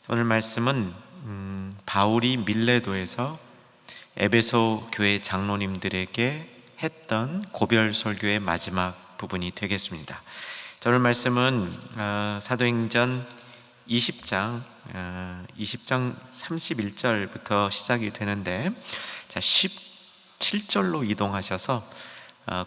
오늘 말씀은 바울이 밀레도에서 에베소 교회 장로님들에게 했던 고별 설교의 마지막 부분이 되겠습니다. 오늘 말씀은 사도행전 20장 31절부터 시작이 되는데 17절로 이동하셔서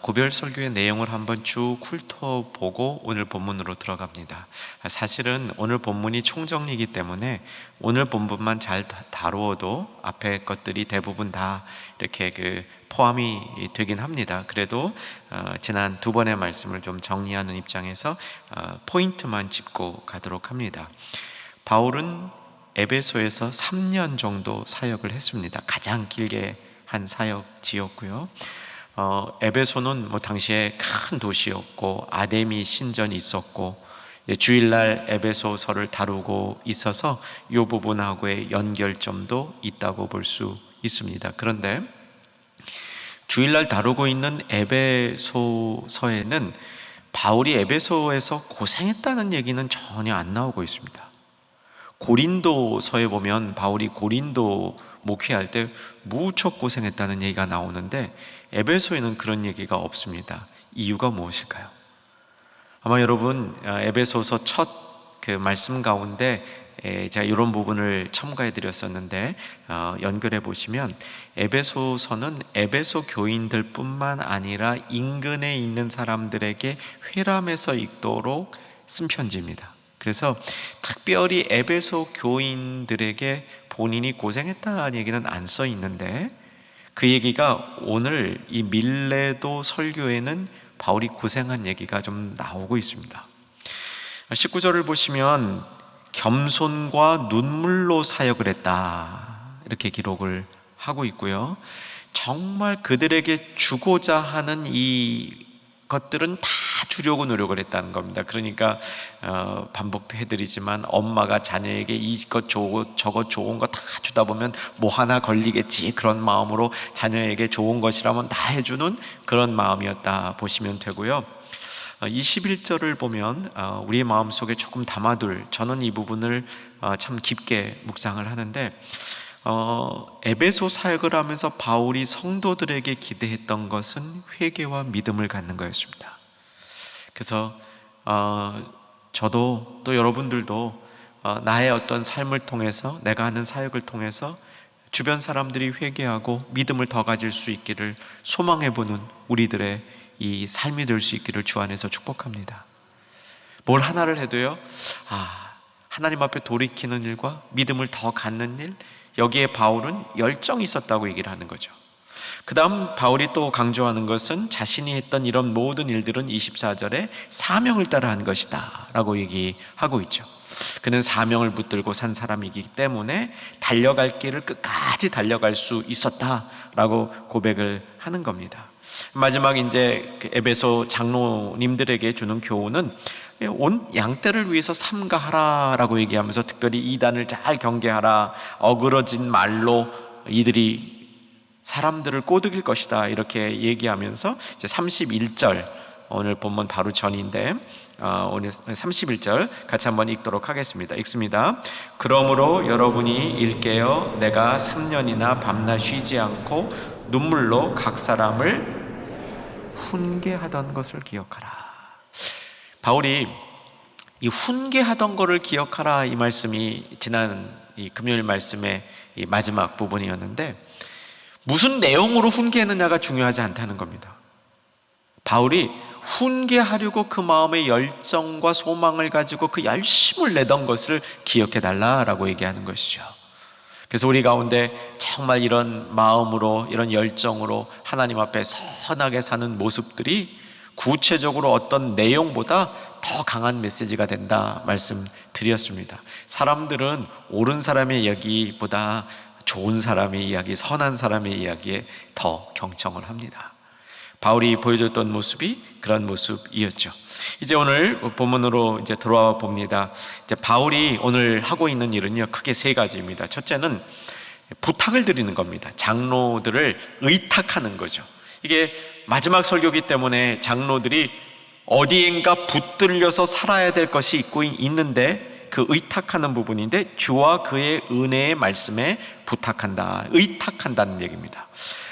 고별 설교의 내용을 한번 쭉 훑어보고 오늘 본문으로 들어갑니다. 사실은 오늘 본문이 총정리이기 때문에 오늘 본문만 잘 다루어도 앞에 것들이 대부분 다 이렇게 포함이 되긴 합니다. 그래도 지난 두 번의 말씀을 좀 정리하는 입장에서 포인트만 짚고 가도록 합니다. 바울은 에베소에서 3년 정도 사역을 했습니다. 가장 길게 한 사역지였고요. 에베소는 당시에 큰 도시였고 아데미 신전이 있었고 주일날 에베소서를 다루고 있어서 이 부분하고의 연결점도 있다고 볼 수 있습니다. 그런데 주일날 다루고 있는 에베소서에는 바울이 에베소에서 고생했다는 얘기는 전혀 안 나오고 있습니다. 고린도서에 보면 바울이 고린도 목회할 때 무척 고생했다는 얘기가 나오는데 에베소에는 그런 얘기가 없습니다. 이유가 무엇일까요? 아마 여러분 에베소서 첫 말씀 가운데 제가 이런 부분을 첨가해 드렸었는데 연결해 보시면 에베소서는 에베소 교인들 뿐만 아니라 인근에 있는 사람들에게 회람해서 읽도록 쓴 편지입니다. 그래서 특별히 에베소 교인들에게 본인이 고생했다는 얘기는 안 써 있는데 그 얘기가 오늘 이 밀레도 설교에는 바울이 고생한 얘기가 좀 나오고 있습니다. 19절을 보시면 겸손과 눈물로 사역을 했다 이렇게 기록을 하고 있고요. 정말 그들에게 주고자 하는 이 것들은 다 주려고 노력을 했다는 겁니다. 그러니까 반복도 해드리지만 엄마가 자녀에게 이것 저것 좋은 거 다 주다 보면 뭐 하나 걸리겠지 그런 마음으로 자녀에게 좋은 것이라면 다 해주는 그런 마음이었다 보시면 되고요. 21절을 보면 우리의 마음속에 조금 담아둘, 저는 이 부분을 참 깊게 묵상을 하는데 에베소 사역을 하면서 바울이 성도들에게 기대했던 것은 회개와 믿음을 갖는 거였습니다. 그래서 저도 또 여러분들도 나의 어떤 삶을 통해서 내가 하는 사역을 통해서 주변 사람들이 회개하고 믿음을 더 가질 수 있기를 소망해보는 우리들의 이 삶이 될 수 있기를 주 안에서 축복합니다. 뭘 하나를 해도요, 하나님 앞에 돌이키는 일과 믿음을 더 갖는 일, 여기에 바울은 열정이 있었다고 얘기를 하는 거죠. 그 다음 바울이 또 강조하는 것은 자신이 했던 이런 모든 일들은 24절에 사명을 따라 한 것이다 라고 얘기하고 있죠. 그는 사명을 붙들고 산 사람이기 때문에 달려갈 길을 끝까지 달려갈 수 있었다 라고 고백을 하는 겁니다. 마지막 이제 에베소 장로님들에게 주는 교훈은 온 양떼를 위해서 삼가하라 라고 얘기하면서 특별히 이단을 잘 경계하라, 어그러진 말로 이들이 사람들을 꼬드길 것이다 이렇게 얘기하면서 이제 31절, 오늘 본문 바로 전인데 오늘 31절 같이 한번 읽도록 하겠습니다. 읽습니다. 그러므로 여러분이 일깨어 내가 3년이나 밤낮 쉬지 않고 눈물로 각 사람을 훈계하던 것을 기억하라. 바울이 이 훈계하던 것을 기억하라 이 말씀이 지난 이 금요일 말씀의 이 마지막 부분이었는데 무슨 내용으로 훈계했느냐가 중요하지 않다는 겁니다. 바울이 훈계하려고 그 마음의 열정과 소망을 가지고 그 열심을 내던 것을 기억해 달라라고 얘기하는 것이죠. 그래서 우리 가운데 정말 이런 마음으로 이런 열정으로 하나님 앞에 선하게 사는 모습들이 구체적으로 어떤 내용보다 더 강한 메시지가 된다 말씀드렸습니다. 사람들은 옳은 사람의 이야기보다 좋은 사람의 이야기, 선한 사람의 이야기에 더 경청을 합니다. 바울이 보여줬던 모습이 그런 모습이었죠. 이제 오늘 본문으로 이제 들어와 봅니다. 이제 바울이 오늘 하고 있는 일은요, 크게 세 가지입니다. 첫째는 부탁을 드리는 겁니다. 장로들을 의탁하는 거죠. 이게 마지막 설교기 때문에 장로들이 어디엔가 붙들려서 살아야 될 것이 있는데 그 의탁하는 부분인데 주와 그의 은혜의 말씀에 부탁한다, 의탁한다는 얘기입니다.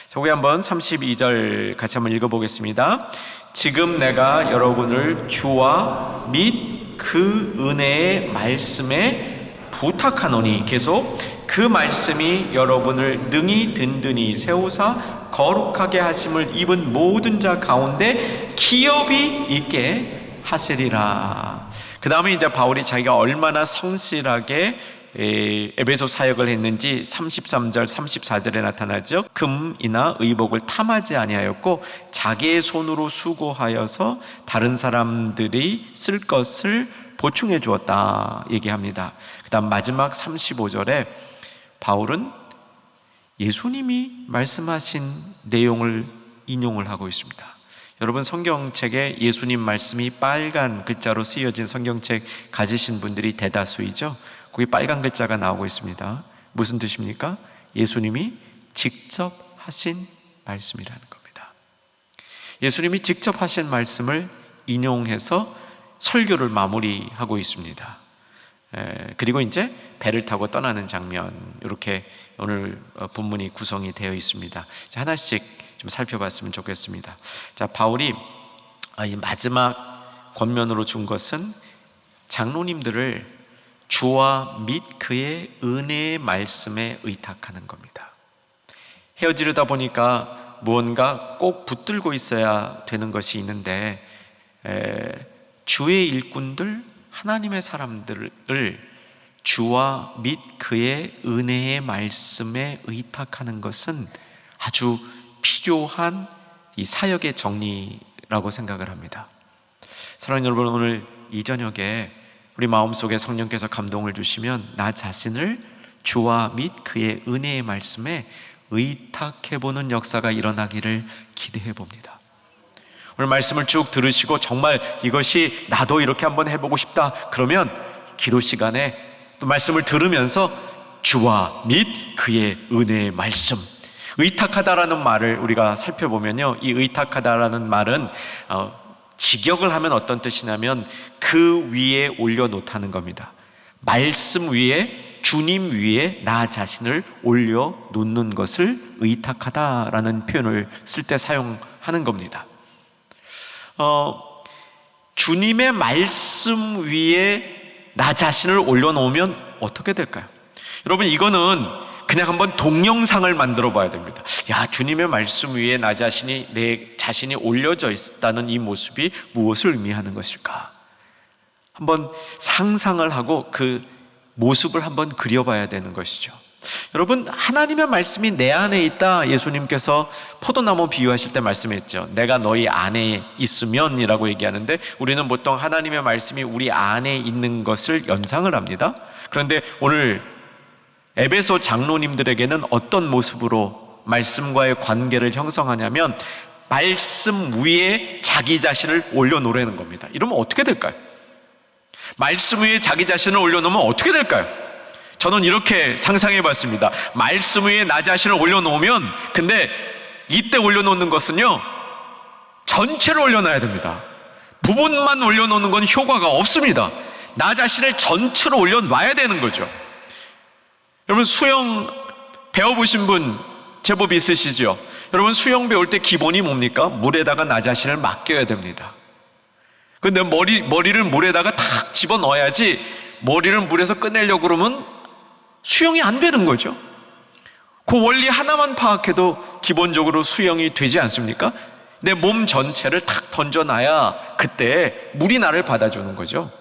저기 한번 32절 같이 한번 읽어보겠습니다. 지금 내가 여러분을 주와 및 그 은혜의 말씀에 부탁하노니, 계속 그 말씀이 여러분을 능히 든든히 세우사 거룩하게 하심을 입은 모든 자 가운데 기업이 있게 하시리라. 그 다음에 이제 바울이 자기가 얼마나 성실하게 에베소 사역을 했는지 33절 34절에 나타나죠. 금이나 의복을 탐하지 아니하였고 자기의 손으로 수고하여서 다른 사람들이 쓸 것을 보충해 주었다 얘기합니다. 그 다음 마지막 35절에 바울은 예수님이 말씀하신 내용을 인용을 하고 있습니다. 여러분, 성경책에 예수님 말씀이 빨간 글자로 쓰여진 성경책 가지신 분들이 대다수이죠. 거기 빨간 글자가 나오고 있습니다. 무슨 뜻입니까? 예수님이 직접 하신 말씀이라는 겁니다. 예수님이 직접 하신 말씀을 인용해서 설교를 마무리하고 있습니다. 그리고 이제 배를 타고 떠나는 장면, 이렇게 오늘 본문이 구성이 되어 있습니다. 하나씩 좀 살펴봤으면 좋겠습니다. 자, 바울이 이 마지막 권면으로 준 것은 장로님들을 주와 및 그의 은혜의 말씀에 의탁하는 겁니다. 헤어지려다 보니까 무언가 꼭 붙들고 있어야 되는 것이 있는데, 주의 일꾼들, 하나님의 사람들을 주와 및 그의 은혜의 말씀에 의탁하는 것은 아주 필요한 이 사역의 정리라고 생각을 합니다. 사랑하는 여러분, 오늘 이 저녁에 우리 마음속에 성령께서 감동을 주시면 나 자신을 주와 및 그의 은혜의 말씀에 의탁해보는 역사가 일어나기를 기대해 봅니다. 오늘 말씀을 쭉 들으시고 정말 이것이 나도 이렇게 한번 해보고 싶다 그러면 기도 시간에 또 말씀을 들으면서 주와 및 그의 은혜의 말씀, 의탁하다라는 말을 우리가 살펴보면요, 이 의탁하다라는 말은 직역을 하면 어떤 뜻이냐면 그 위에 올려놓다는 겁니다. 말씀 위에, 주님 위에 나 자신을 올려놓는 것을 의탁하다라는 표현을 쓸 때 사용하는 겁니다. 주님의 말씀 위에 나 자신을 올려놓으면 어떻게 될까요? 여러분, 이거는 그냥 한번 동영상을 만들어 봐야 됩니다. 야, 주님의 말씀 위에 나 자신이, 내 자신이 올려져 있다는 이 모습이 무엇을 의미하는 것일까? 한번 상상을 하고 그 모습을 한번 그려봐야 되는 것이죠. 여러분, 하나님의 말씀이 내 안에 있다, 예수님께서 포도나무 비유하실 때 말씀했죠. 내가 너희 안에 있으면 이라고 얘기하는데, 우리는 보통 하나님의 말씀이 우리 안에 있는 것을 연상을 합니다. 그런데 오늘 에베소 장로님들에게는 어떤 모습으로 말씀과의 관계를 형성하냐면 말씀 위에 자기 자신을 올려놓으라는 겁니다. 이러면 어떻게 될까요? 말씀 위에 자기 자신을 올려놓으면 어떻게 될까요? 저는 이렇게 상상해 봤습니다. 말씀 위에 나 자신을 올려놓으면, 근데 이때 올려놓는 것은요, 전체를 올려놔야 됩니다. 부분만 올려놓는 건 효과가 없습니다. 나 자신을 전체로 올려놔야 되는 거죠. 여러분, 수영 배워보신 분 제법 있으시죠? 여러분, 수영 배울 때 기본이 뭡니까? 물에다가 나 자신을 맡겨야 됩니다. 근데 머리를 물에다가 탁 집어넣어야지, 머리를 물에서 꺼내려고 그러면 수영이 안 되는 거죠. 그 원리 하나만 파악해도 기본적으로 수영이 되지 않습니까? 내 몸 전체를 탁 던져놔야 그때 물이 나를 받아주는 거죠.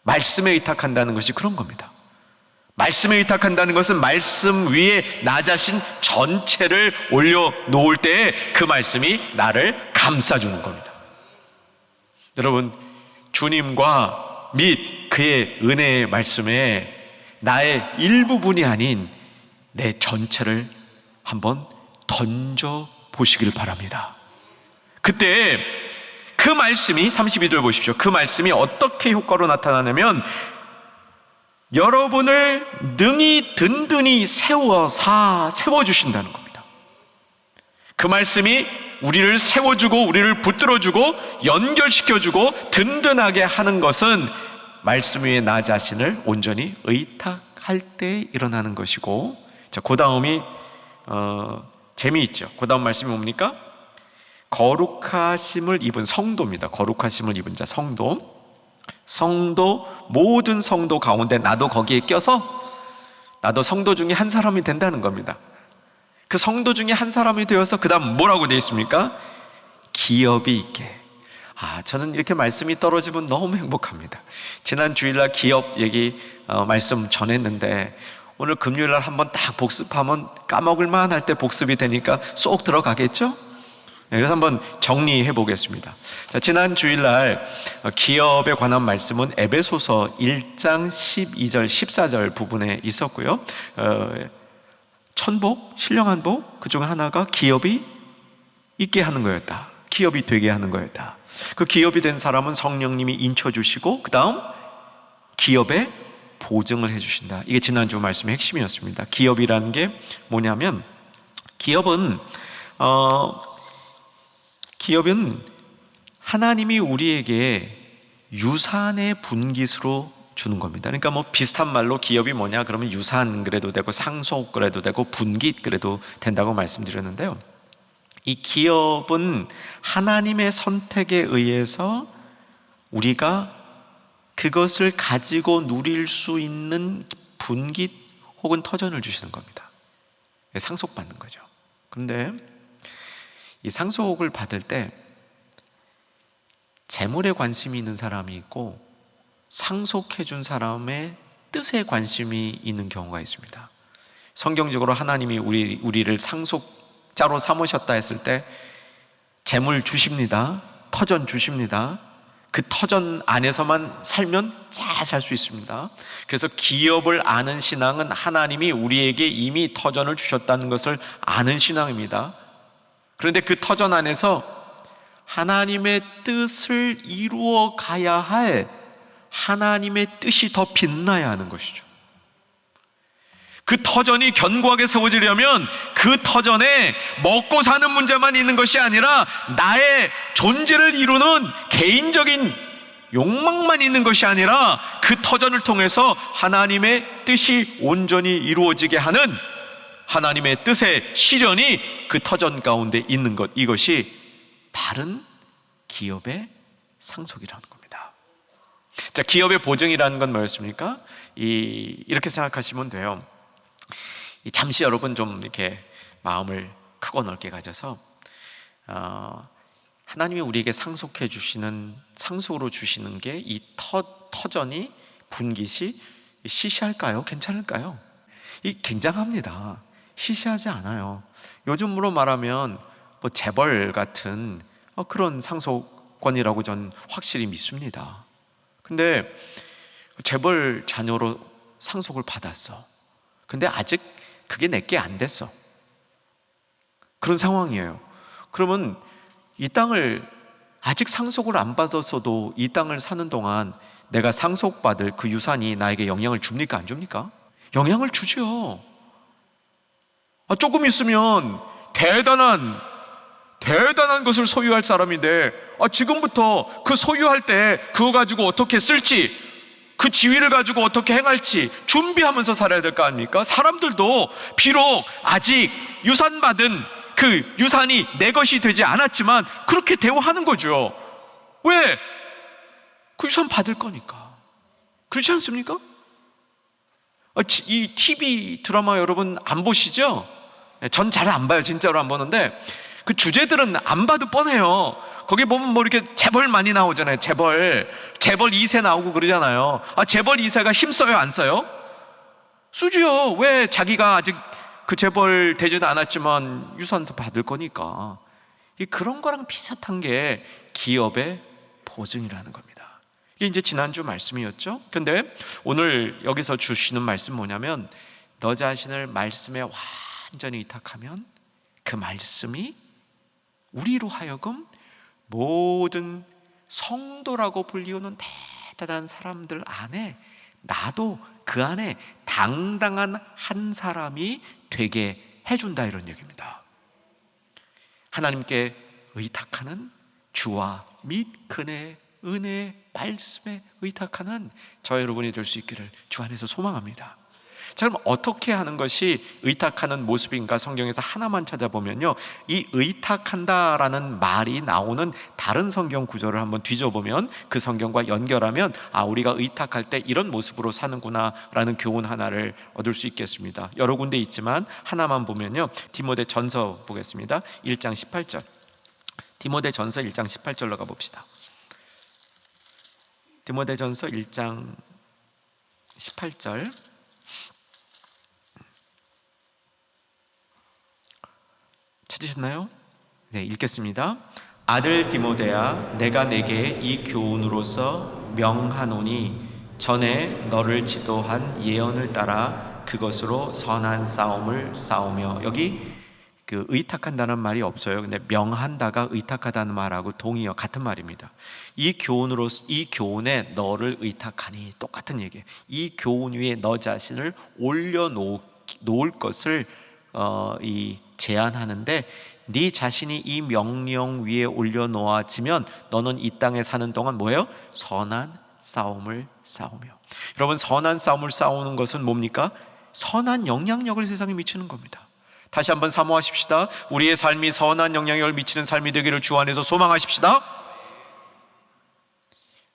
말씀에 의탁한다는 것이 그런 겁니다. 말씀에 의탁한다는 것은 말씀 위에 나 자신 전체를 올려놓을 때 그 말씀이 나를 감싸주는 겁니다. 여러분, 주님과 및 그의 은혜의 말씀에 나의 일부분이 아닌 내 전체를 한번 던져보시길 바랍니다. 그때 그 말씀이, 32절 보십시오. 그 말씀이 어떻게 효과로 나타나냐면 여러분을 능히 든든히 세워주신다는 겁니다. 그 말씀이 우리를 세워주고 우리를 붙들어주고 연결시켜주고 든든하게 하는 것은 말씀 위에 나 자신을 온전히 의탁할 때 일어나는 것이고, 자, 그 다음이 재미있죠. 그 다음 말씀이 뭡니까? 거룩하심을 입은 성도입니다. 거룩하심을 입은 자, 성도, 모든 성도 가운데 나도 거기에 껴서 나도 성도 중에 한 사람이 된다는 겁니다. 그 성도 중에 한 사람이 되어서 그 다음 뭐라고 되어 있습니까? 기업이 있게. 저는 이렇게 말씀이 떨어지면 너무 행복합니다. 지난 주일날 기업 얘기 말씀 전했는데, 오늘 금요일날 한번 딱 복습하면 까먹을만 할 때 복습이 되니까 쏙 들어가겠죠? 그래서 한번 정리해 보겠습니다. 자, 지난 주일날 기업에 관한 말씀은 에베소서 1장 12절 14절 부분에 있었고요. 천복, 신령한 복, 그 중 하나가 기업이 있게 하는 거였다. 기업이 되게 하는 거였다. 그 기업이 된 사람은 성령님이 인쳐주시고, 그 다음 기업에 보증을 해주신다. 이게 지난주 말씀의 핵심이었습니다. 기업이라는 게 뭐냐면, 기업은 하나님이 우리에게 유산의 분깃으로 주는 겁니다. 그러니까 뭐 비슷한 말로 기업이 뭐냐 그러면 유산 그래도 되고 상속 그래도 되고 분깃 그래도 된다고 말씀드렸는데요. 이 기업은 하나님의 선택에 의해서 우리가 그것을 가지고 누릴 수 있는 분깃 혹은 터전을 주시는 겁니다. 상속받는 거죠. 그런데 이 상속을 받을 때 재물에 관심이 있는 사람이 있고 상속해 준 사람의 뜻에 관심이 있는 경우가 있습니다. 성경적으로 하나님이 우리를 상속자로 삼으셨다 했을 때 재물 주십니다. 터전 주십니다. 그 터전 안에서만 살면 잘 살 수 있습니다. 그래서 기업을 아는 신앙은 하나님이 우리에게 이미 터전을 주셨다는 것을 아는 신앙입니다. 그런데 그 터전 안에서 하나님의 뜻을 이루어 가야 할 하나님의 뜻이 더 빛나야 하는 것이죠. 그 터전이 견고하게 세워지려면 그 터전에 먹고 사는 문제만 있는 것이 아니라 나의 존재를 이루는 개인적인 욕망만 있는 것이 아니라 그 터전을 통해서 하나님의 뜻이 온전히 이루어지게 하는 하나님의 뜻의 실현이 그 터전 가운데 있는 것, 이것이 바른 기업의 상속이라는 겁니다. 자, 기업의 보증이라는 건 뭐였습니까? 이렇게 생각하시면 돼요. 잠시 여러분 좀 이렇게 마음을 크고 넓게 가져서 하나님이 우리에게 상속해 주시는, 상속으로 주시는 게 이 터전이, 분깃이 시시할까요? 괜찮을까요? 굉장합니다. 시시하지 않아요. 요즘으로 말하면 뭐 재벌 같은 그런 상속권이라고 전 확실히 믿습니다. 근데 재벌 자녀로 상속을 받았어. 근데 아직 그게 내게 안 됐어. 그런 상황이에요. 그러면 이 땅을 아직 상속을 안 받았어도 이 땅을 사는 동안 내가 상속받을 그 유산이 나에게 영향을 줍니까? 안 줍니까? 영향을 주죠. 조금 있으면 대단한 것을 소유할 사람인데 지금부터 그 소유할 때 그거 가지고 어떻게 쓸지, 그 지위를 가지고 어떻게 행할지 준비하면서 살아야 될 거 아닙니까? 사람들도 비록 아직 유산받은 그 유산이 내 것이 되지 않았지만 그렇게 대우하는 거죠. 왜? 그 유산 받을 거니까. 그렇지 않습니까? 이 TV 드라마 여러분 안 보시죠? 전 잘 안 봐요. 진짜로 안 보는데 그 주제들은 안 봐도 뻔해요. 거기 보면 뭐 이렇게 재벌 많이 나오잖아요. 재벌 2세 나오고 그러잖아요. 재벌 2세가 힘써요? 안 써요? 쓰지요. 왜? 자기가 아직 그 재벌 되지도 않았지만 유산서 받을 거니까. 그런 거랑 비슷한 게 기업의 보증이라는 겁니다. 이게 이제 지난주 말씀이었죠. 근데 오늘 여기서 주시는 말씀 뭐냐면, 너 자신을 말씀에 완전히 의탁하면 그 말씀이 우리로 하여금 모든 성도라고 불리우는 대단한 사람들 안에, 나도 그 안에 당당한 한 사람이 되게 해준다, 이런 얘기입니다. 하나님께 의탁하는 주와 및 그네 은혜의 말씀에 의탁하는 저 여러분이 될 수 있기를 주 안에서 소망합니다. 자, 그럼 어떻게 하는 것이 의탁하는 모습인가? 성경에서 하나만 찾아보면요, 이 의탁한다라는 말이 나오는 다른 성경 구절을 한번 뒤져보면, 그 성경과 연결하면 우리가 의탁할 때 이런 모습으로 사는구나 라는 교훈 하나를 얻을 수 있겠습니다. 여러 군데 있지만 하나만 보면요, 디모데전서 보겠습니다. 1장 18절. 디모데전서 1장 18절로 가봅시다. 디모데전서 1장 18절. 찾으셨나요? 네, 읽겠습니다. 아들 디모데야, 내가 내게 이 교훈으로서 명하노니 전에 너를 지도한 예언을 따라 그것으로 선한 싸움을 싸우며, 여기 그 의탁한다는 말이 없어요. 근데 명한다가 의탁하다는 말하고 동의어 같은 말입니다. 이 교훈에 너를 의탁하니, 똑같은 얘기예요. 이 교훈 위에 너 자신을 올려놓을 것을 제안하는데, 네 자신이 이 명령 위에 올려놓아지면 너는 이 땅에 사는 동안 뭐예요? 선한 싸움을 싸우며. 여러분, 선한 싸움을 싸우는 것은 뭡니까? 선한 영향력을 세상에 미치는 겁니다. 다시 한번 사모하십시다. 우리의 삶이 선한 영향력을 미치는 삶이 되기를 주 안에서 소망하십시다.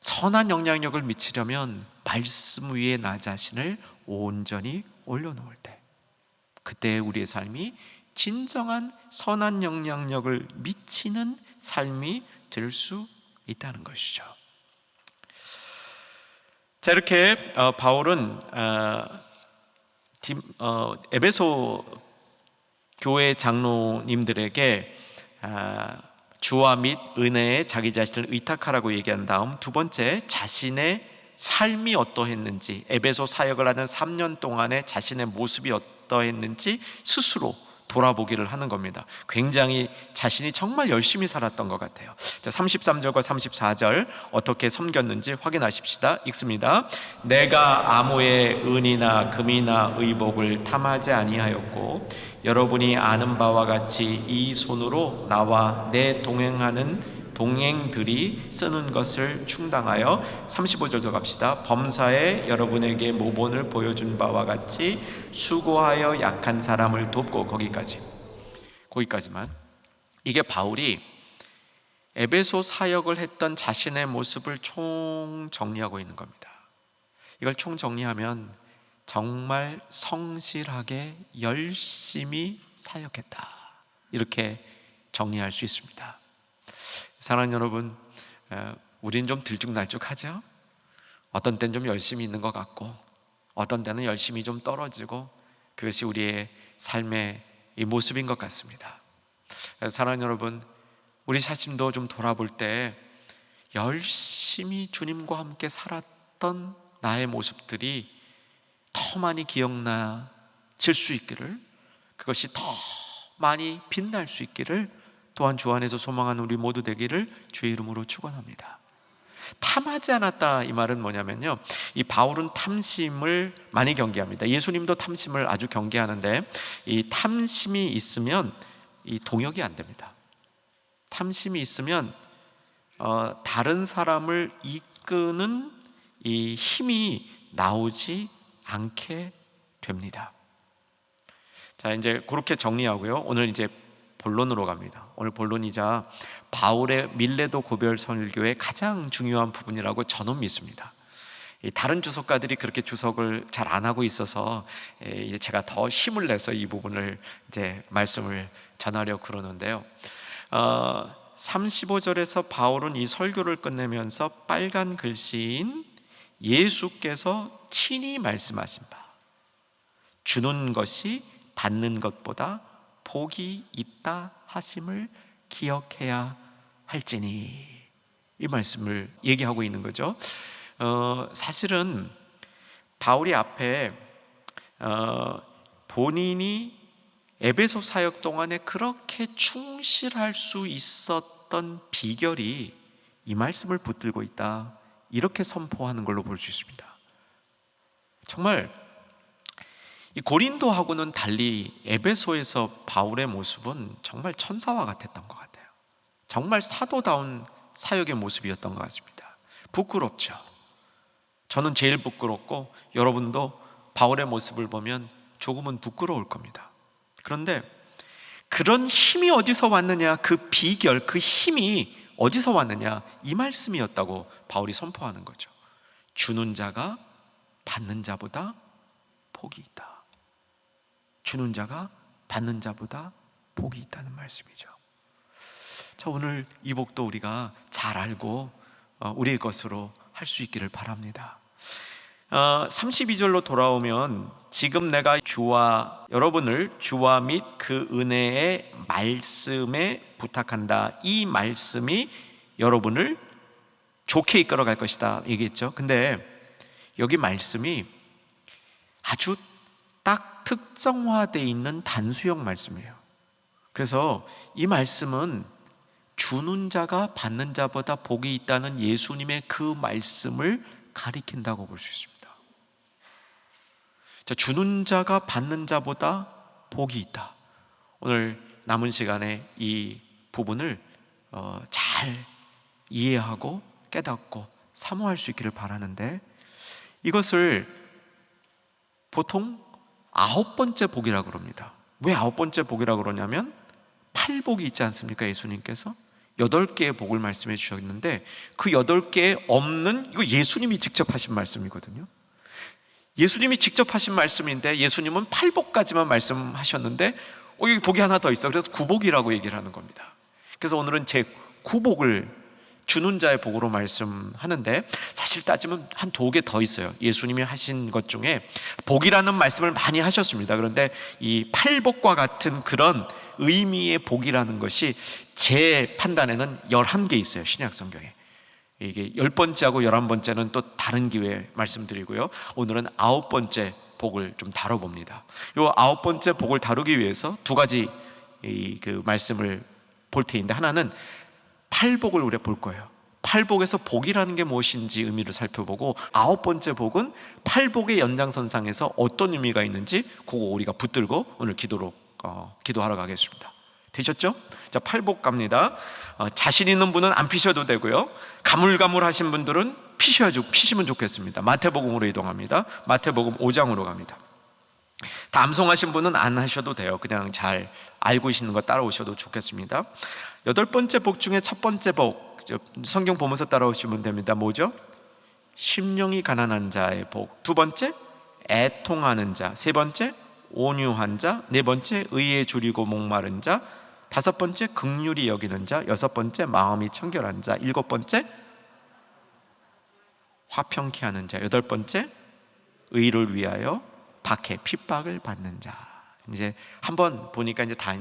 선한 영향력을 미치려면 말씀 위에 나 자신을 온전히 올려놓을 때, 그때 우리의 삶이 진정한 선한 영향력을 미치는 삶이 될 수 있다는 것이죠. 자, 이렇게 바울은 에베소 교회 장로님들에게 주와 및 은혜에 자기 자신을 의탁하라고 얘기한 다음, 두 번째, 자신의 삶이 어떠했는지, 에베소 사역을 하는 3년 동안의 자신의 모습이 어떠했는지 스스로 돌아보기를 하는 겁니다. 굉장히 자신이 정말 열심히 살았던 것 같아요. 33절과 34절 어떻게 섬겼는지 확인하십시다. 읽습니다. 내가 아무의 은이나 금이나 의복을 탐하지 아니하였고 여러분이 아는 바와 같이 이 손으로 나와 내 동행들이 쓰는 것을 충당하여, 35절도 갑시다. 범사에 여러분에게 모본을 보여준 바와 같이 수고하여 약한 사람을 돕고, 거기까지만. 이게 바울이 에베소 사역을 했던 자신의 모습을 총 정리하고 있는 겁니다. 이걸 총 정리하면 정말 성실하게 열심히 사역했다, 이렇게 정리할 수 있습니다. 사랑하는 여러분, 우린 좀 들쭉날쭉하죠? 어떤 때는 좀 열심히 있는 것 같고 어떤 때는 열심히 좀 떨어지고, 그것이 우리의 삶의 이 모습인 것 같습니다. 사랑하는 여러분, 우리 자신도 좀 돌아볼 때 열심히 주님과 함께 살았던 나의 모습들이 더 많이 기억나질 수 있기를, 그것이 더 많이 빛날 수 있기를 또한 주 안에서 소망하는 우리 모두 되기를 주의 이름으로 축원합니다. 탐하지 않았다, 이 말은 뭐냐면요, 이 바울은 탐심을 많이 경계합니다. 예수님도 탐심을 아주 경계하는데, 이 탐심이 있으면 이 동역이 안 됩니다. 탐심이 있으면 다른 사람을 이끄는 이 힘이 나오지 않게 됩니다. 자, 이제 그렇게 정리하고요, 오늘 이제 본론으로 갑니다. 오늘 본론이자 바울의 밀레도 고별 설교의 가장 중요한 부분이라고 저는 믿습니다. 다른 주석가들이 그렇게 주석을 잘 안 하고 있어서 이제 제가 더 힘을 내서 이 부분을 이제 말씀을 전하려고 그러는데요. 35절에서 바울은 이 설교를 끝내면서 빨간 글씨인 예수께서 친히 말씀하신 바, 주는 것이 받는 것보다 복이 있다 하심을 기억해야 할지니, 이 말씀을 얘기하고 있는 거죠. 사실은 바울이 앞에 본인이 에베소 사역 동안에 그렇게 충실할 수 있었던 비결이 이 말씀을 붙들고 있다, 이렇게 선포하는 걸로 볼 수 있습니다. 정말 이 고린도하고는 달리 에베소에서 바울의 모습은 정말 천사와 같았던 것 같아요. 정말 사도다운 사역의 모습이었던 것 같습니다. 부끄럽죠. 저는 제일 부끄럽고 여러분도 바울의 모습을 보면 조금은 부끄러울 겁니다. 그런데 그런 힘이 어디서 왔느냐, 그 비결, 그 힘이 어디서 왔느냐, 이 말씀이었다고 바울이 선포하는 거죠. 주는 자가 받는 자보다 복이 있다. 주는 자가 받는 자보다 복이 있다는 말씀이죠. 자, 오늘 이 복도 우리가 잘 알고 우리의 것으로 할 수 있기를 바랍니다. 32절로 돌아오면 지금 내가 주와 여러분을 주와 및 그 은혜의 말씀에 부탁한다. 이 말씀이 여러분을 좋게 이끌어갈 것이다 얘기했죠. 근데 여기 말씀이 아주 딱 특정화되어 있는 단수형 말씀이에요. 그래서 이 말씀은 주는 자가 받는 자보다 복이 있다는 예수님의 그 말씀을 가리킨다고 볼 수 있습니다. 자, 주는 자가 받는 자보다 복이 있다. 오늘 남은 시간에 이 부분을 잘 이해하고 깨닫고 사모할 수 있기를 바라는데, 이것을 보통 9번째 복이라고 그럽니다. 왜 9번째 복이라고 그러냐면 8복이 있지 않습니까? 예수님께서 8개의 복을 말씀해 주셨는데 그 8개에 없는, 이거 예수님이 직접 하신 말씀이거든요. 예수님이 직접 하신 말씀인데 예수님은 8복까지만 말씀하셨는데 여기 복이 하나 더 있어. 그래서 9복이라고 얘기를 하는 겁니다. 그래서 오늘은 제 9복을 주는 자의 복으로 말씀하는데, 사실 따지면 한 2개 더 있어요. 예수님이 하신 것 중에 복이라는 말씀을 많이 하셨습니다. 그런데 이 8복과 같은 그런 의미의 복이라는 것이 제 판단에는 11개 있어요. 신약 성경에. 이게 10번째하고 11번째는 또 다른 기회에 말씀드리고요. 오늘은 9번째 복을 좀 다뤄봅니다. 이 9번째 복을 다루기 위해서 2가지 그 말씀을 볼 테인데, 하나는 8복을 우리가 볼 거예요. 8복에서 복이라는 게 무엇인지 의미를 살펴보고, 9번째 복은 8복의 연장선상에서 어떤 의미가 있는지 그거 우리가 붙들고 오늘 기도하러 가겠습니다. 되셨죠? 자, 8복 갑니다. 자신 있는 분은 안 피셔도 되고요. 가물가물하신 분들은 피시면 좋겠습니다. 마태복음으로 이동합니다. 마태복음 5장으로 갑니다. 다 암송하신 분은 안 하셔도 돼요. 그냥 잘 알고 계시는 거 따라오셔도 좋겠습니다. 8번째 복 중에 첫 번째 복, 성경 보면서 따라오시면 됩니다. 뭐죠? 심령이 가난한 자의 복. 2번째, 애통하는 자. 3번째, 온유한 자. 4번째, 의에 줄이고 목마른 자. 5번째, 긍휼히 여기는 자. 6번째, 마음이 청결한 자. 7번째, 화평케 하는 자. 8번째, 의를 위하여 박해 핍박을 받는 자. 이제 한번 보니까 이제 다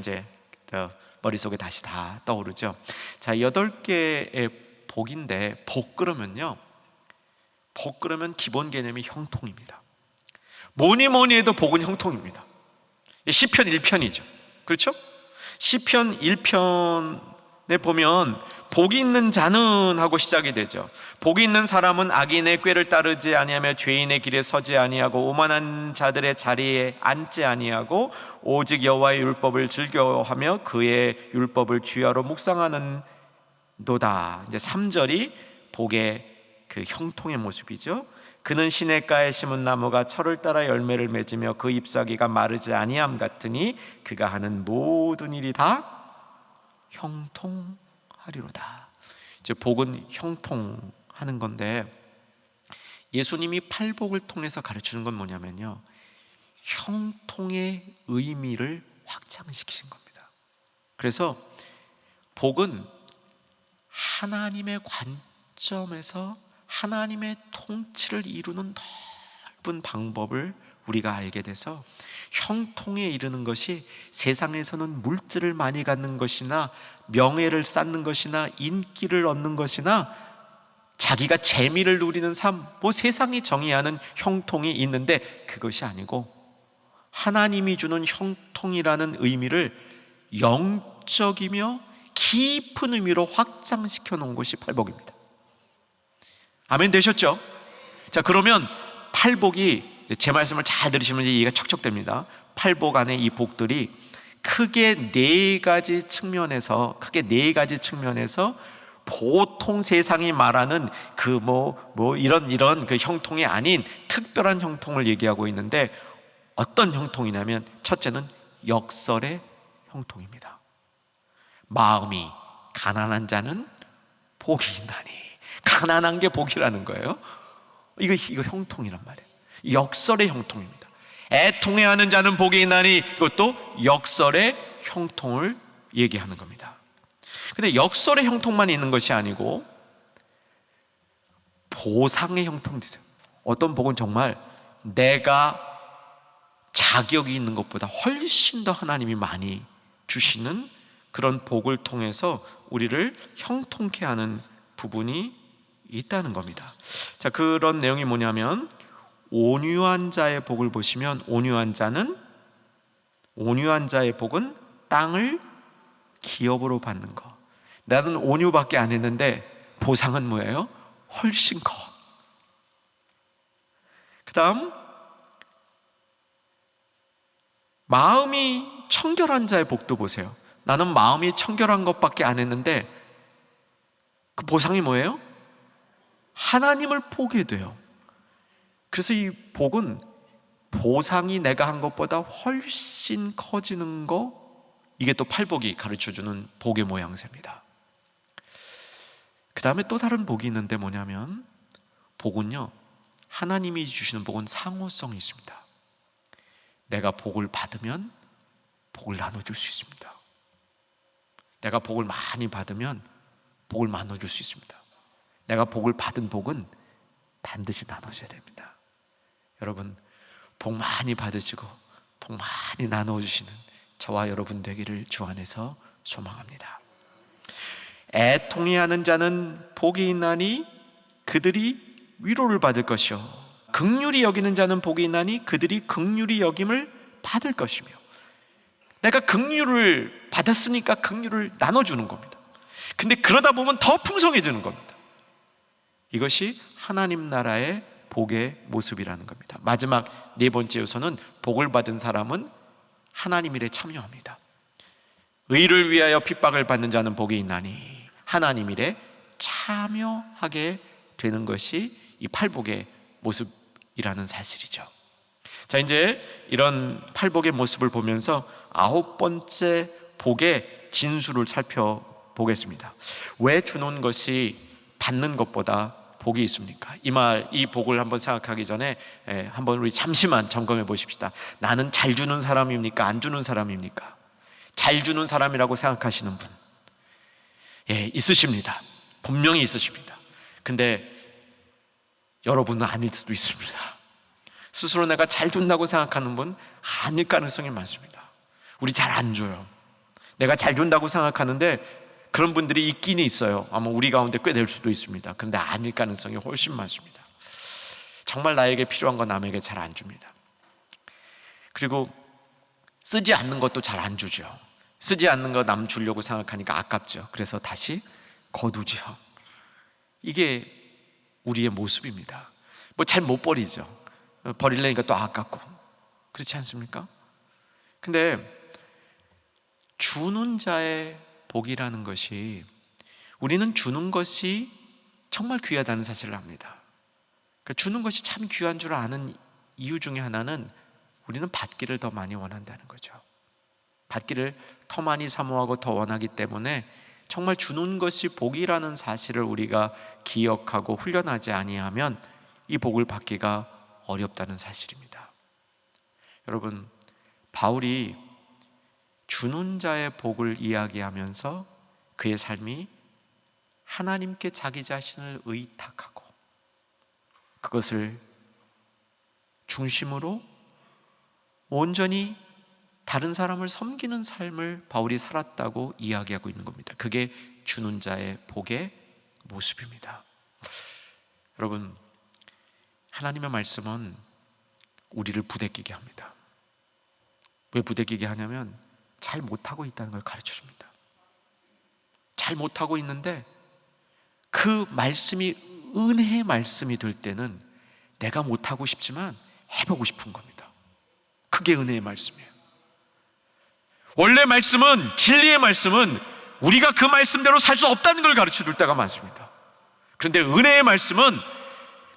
머릿속에 다시 다 떠오르죠. 자, 8개의 복인데, 복 그러면 기본 개념이 형통입니다. 뭐니 해도 복은 형통입니다. 시편 1편이죠. 그렇죠? 시편 1편에 보면 복이 있는 자는 하고 시작이 되죠. 복이 있는 사람은 악인의 꾀를 따르지 아니하며 죄인의 길에 서지 아니하고 오만한 자들의 자리에 앉지 아니하고 오직 여호와의 율법을 즐겨하며 그의 율법을 주야로 묵상하는 도다. 이제 3절이 복의 그 형통의 모습이죠. 그는 시냇가에 심은 나무가 철을 따라 열매를 맺으며 그 잎사귀가 마르지 아니함 같으니 그가 하는 모든 일이 다 형통하리로다. 이제 복은 형통하는 건데, 예수님이 8복을 통해서 가르치는 건 뭐냐면요, 형통의 의미를 확장시키신 겁니다. 그래서 복은 하나님의 관점에서 하나님의 통치를 이루는 넓은 방법을 우리가 알게 돼서 형통에 이르는 것이 세상에서는 물질을 많이 갖는 것이나 명예를 쌓는 것이나 인기를 얻는 것이나 자기가 재미를 누리는 삶, 세상이 정의하는 형통이 있는데 그것이 아니고 하나님이 주는 형통이라는 의미를 영적이며 깊은 의미로 확장시켜 놓은 것이 8복입니다. 아멘 되셨죠? 자, 그러면 8복이, 제 말씀을 잘 들으시면 이해가 척척 됩니다. 8복 안에 이 복들이 크게 네 가지 측면에서 보통 세상이 말하는 그 이런 그 형통이 아닌 특별한 형통을 얘기하고 있는데, 어떤 형통이냐면 첫째는 역설의 형통입니다. 마음이 가난한 자는 복이 있나니. 가난한 게 복이라는 거예요. 이거 형통이란 말이에요. 역설의 형통입니다. 애통해하는 자는 복이 있나니, 이것도 역설의 형통을 얘기하는 겁니다. 근데 역설의 형통만 있는 것이 아니고 보상의 형통도 있어요. 어떤 복은 정말 내가 자격이 있는 것보다 훨씬 더 하나님이 많이 주시는 그런 복을 통해서 우리를 형통케 하는 부분이 있다는 겁니다. 자, 그런 내용이 뭐냐면, 온유한 자의 복을 보시면, 온유한 자의 복은 땅을 기업으로 받는 거. 나는 온유밖에 안 했는데 보상은 뭐예요? 훨씬 커. 그 다음, 마음이 청결한 자의 복도 보세요. 나는 마음이 청결한 것밖에 안 했는데 그 보상이 뭐예요? 하나님을 보게 돼요. 그래서 이 복은 보상이 내가 한 것보다 훨씬 커지는 거, 이게 또 팔복이 가르쳐주는 복의 모양새입니다. 그 다음에 또 다른 복이 있는데 뭐냐면, 복은요, 하나님이 주시는 복은 상호성이 있습니다. 내가 복을 받으면 복을 나눠줄 수 있습니다. 내가 복을 많이 받으면 복을 나눠줄 수 있습니다. 내가 복을 받은 복은 반드시 나눠줘야 됩니다. 여러분, 복 많이 받으시고 복 많이 나눠주시는 저와 여러분 되기를 주 안에서 소망합니다. 애통해하는 자는 복이 있나니 그들이 위로를 받을 것이요, 긍휼히 여기는 자는 복이 있나니 그들이 긍휼히 여김을 받을 것이며. 내가 긍휼을 받았으니까 긍휼을 나눠주는 겁니다. 근데 그러다 보면 더 풍성해지는 겁니다. 이것이 하나님 나라의 복의 모습이라는 겁니다. 마지막 네 번째 요소는, 복을 받은 사람은 하나님 일에 참여합니다. 의를 위하여 핍박을 받는 자는 복이 있나니 하나님 일에 참여하게 되는 것이 이 팔복의 모습이라는 사실이죠. 자, 이제 이런 팔복의 모습을 보면서 아홉 번째 복의 진수를 살펴보겠습니다. 왜 주는 것이 받는 것보다 복이 있습니까? 이 복을 한번 생각하기 전에 한번 우리 잠시만 점검해 보십시다. 나는 잘 주는 사람입니까? 안 주는 사람입니까? 잘 주는 사람이라고 생각하시는 분, 있으십니다. 분명히 있으십니다. 근데 여러분은 아닐 수도 있습니다. 스스로 내가 잘 준다고 생각하는 분, 아닐 가능성이 많습니다. 우리 잘 안 줘요. 내가 잘 준다고 생각하는데 그런 분들이 있긴 있어요. 아마 우리 가운데 꽤 될 수도 있습니다. 그런데 아닐 가능성이 훨씬 많습니다. 정말 나에게 필요한 건 남에게 잘 안 줍니다. 그리고 쓰지 않는 것도 잘 안 주죠. 쓰지 않는 거 남 주려고 생각하니까 아깝죠. 그래서 다시 거두죠. 이게 우리의 모습입니다. 잘 못 버리죠. 버리려니까 또 아깝고, 그렇지 않습니까? 근데 주는 자의 복이라는 것이, 우리는 주는 것이 정말 귀하다는 사실을 압니다. 그러니까 주는 것이 참 귀한 줄 아는 이유 중에 하나는, 우리는 받기를 더 많이 원한다는 거죠. 받기를 더 많이 사모하고 더 원하기 때문에 정말 주는 것이 복이라는 사실을 우리가 기억하고 훈련하지 아니하면 이 복을 받기가 어렵다는 사실입니다. 여러분, 바울이 주는 자의 복을 이야기하면서 그의 삶이 하나님께 자기 자신을 의탁하고 그것을 중심으로 온전히 다른 사람을 섬기는 삶을 바울이 살았다고 이야기하고 있는 겁니다. 그게 주는 자의 복의 모습입니다. 여러분, 하나님의 말씀은 우리를 부대끼게 합니다. 왜 부대끼게 하냐면 잘 못하고 있다는 걸 가르쳐 줍니다. 잘 못하고 있는데 그 말씀이 은혜의 말씀이 될 때는 내가 못하고 싶지만 해보고 싶은 겁니다. 그게 은혜의 말씀이에요. 원래 말씀은, 진리의 말씀은 우리가 그 말씀대로 살 수 없다는 걸 가르쳐 줄 때가 많습니다. 그런데 은혜의 말씀은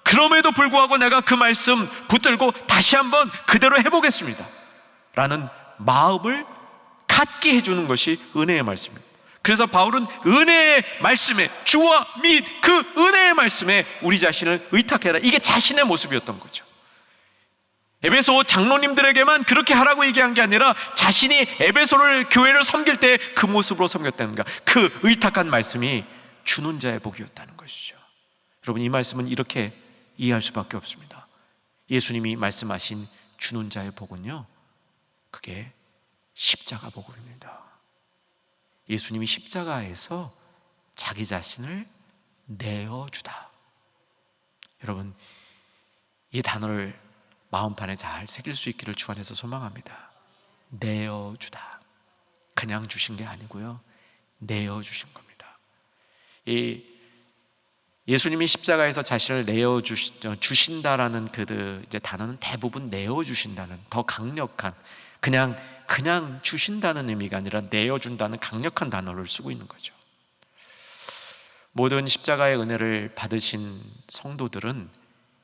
그럼에도 불구하고 내가 그 말씀 붙들고 다시 한번 그대로 해보겠습니다 라는 마음을 갖게 해주는 것이 은혜의 말씀입니다. 그래서 바울은 은혜의 말씀에, 주와 및 그 은혜의 말씀에 우리 자신을 의탁해라, 이게 자신의 모습이었던 거죠. 에베소 장로님들에게만 그렇게 하라고 얘기한 게 아니라 자신이 에베소를, 교회를 섬길 때 그 모습으로 섬겼다는 거, 그 의탁한 말씀이 주는 자의 복이었다는 것이죠. 여러분, 이 말씀은 이렇게 이해할 수밖에 없습니다. 예수님이 말씀하신 주는 자의 복은요, 그게 십자가 복음입니다. 예수님이 십자가에서 자기 자신을 내어주다. 여러분, 이 단어를 마음판에 잘 새길 수 있기를 주 안에서 소망합니다. 내어주다. 그냥 주신 게 아니고요, 내어주신 겁니다. 예수님이 십자가에서 자신을 내어주신다라는 그 이제 단어는 대부분 내어주신다는 더 강력한, 그냥 주신다는 의미가 아니라 내어준다는 강력한 단어를 쓰고 있는 거죠. 모든 십자가의 은혜를 받으신 성도들은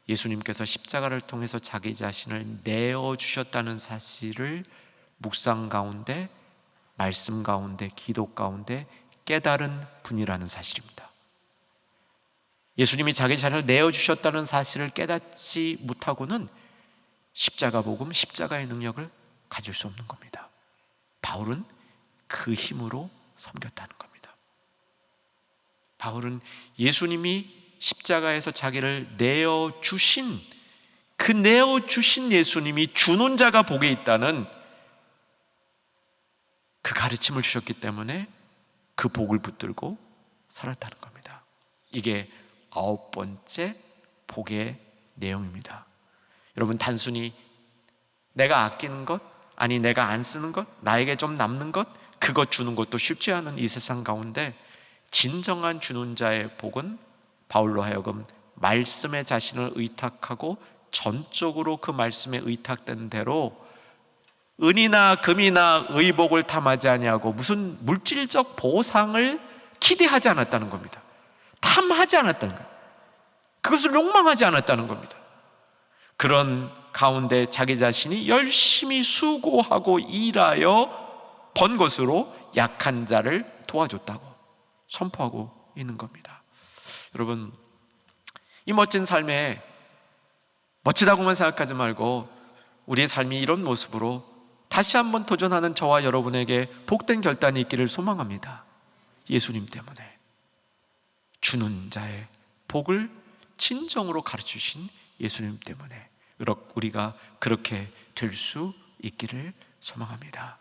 예수님께서 십자가를 통해서 자기 자신을 내어주셨다는 사실을 묵상 가운데, 말씀 가운데, 기도 가운데 깨달은 분이라는 사실입니다. 예수님이 자기 자신을 내어주셨다는 사실을 깨닫지 못하고는 십자가 복음, 십자가의 능력을 가질 수 없는 겁니다. 바울은 그 힘으로 섬겼다는 겁니다. 바울은 예수님이 십자가에서 자기를 내어주신, 그 내어주신 예수님이 주는 자가 복에 있다는 그 가르침을 주셨기 때문에 그 복을 붙들고 살았다는 겁니다. 이게 9번째 복의 내용입니다. 여러분, 단순히 내가 아끼는 것, 아니 내가 안 쓰는 것, 나에게 좀 남는 것, 그것 주는 것도 쉽지 않은 이 세상 가운데 진정한 주는 자의 복은 바울로 하여금 말씀에 자신을 의탁하고 전적으로 그 말씀에 의탁된 대로 은이나 금이나 의복을 탐하지 아니하고 무슨 물질적 보상을 기대하지 않았다는 겁니다. 탐하지 않았다는 거예요. 그것을 욕망하지 않았다는 겁니다. 그런 가운데 자기 자신이 열심히 수고하고 일하여 번 것으로 약한 자를 도와줬다고 선포하고 있는 겁니다. 여러분, 이 멋진 삶에 멋지다고만 생각하지 말고 우리의 삶이 이런 모습으로 다시 한번 도전하는 저와 여러분에게 복된 결단이 있기를 소망합니다. 예수님 때문에, 주는 자의 복을 진정으로 가르치신 예수님 때문에 우리가 그렇게 될 수 있기를 소망합니다.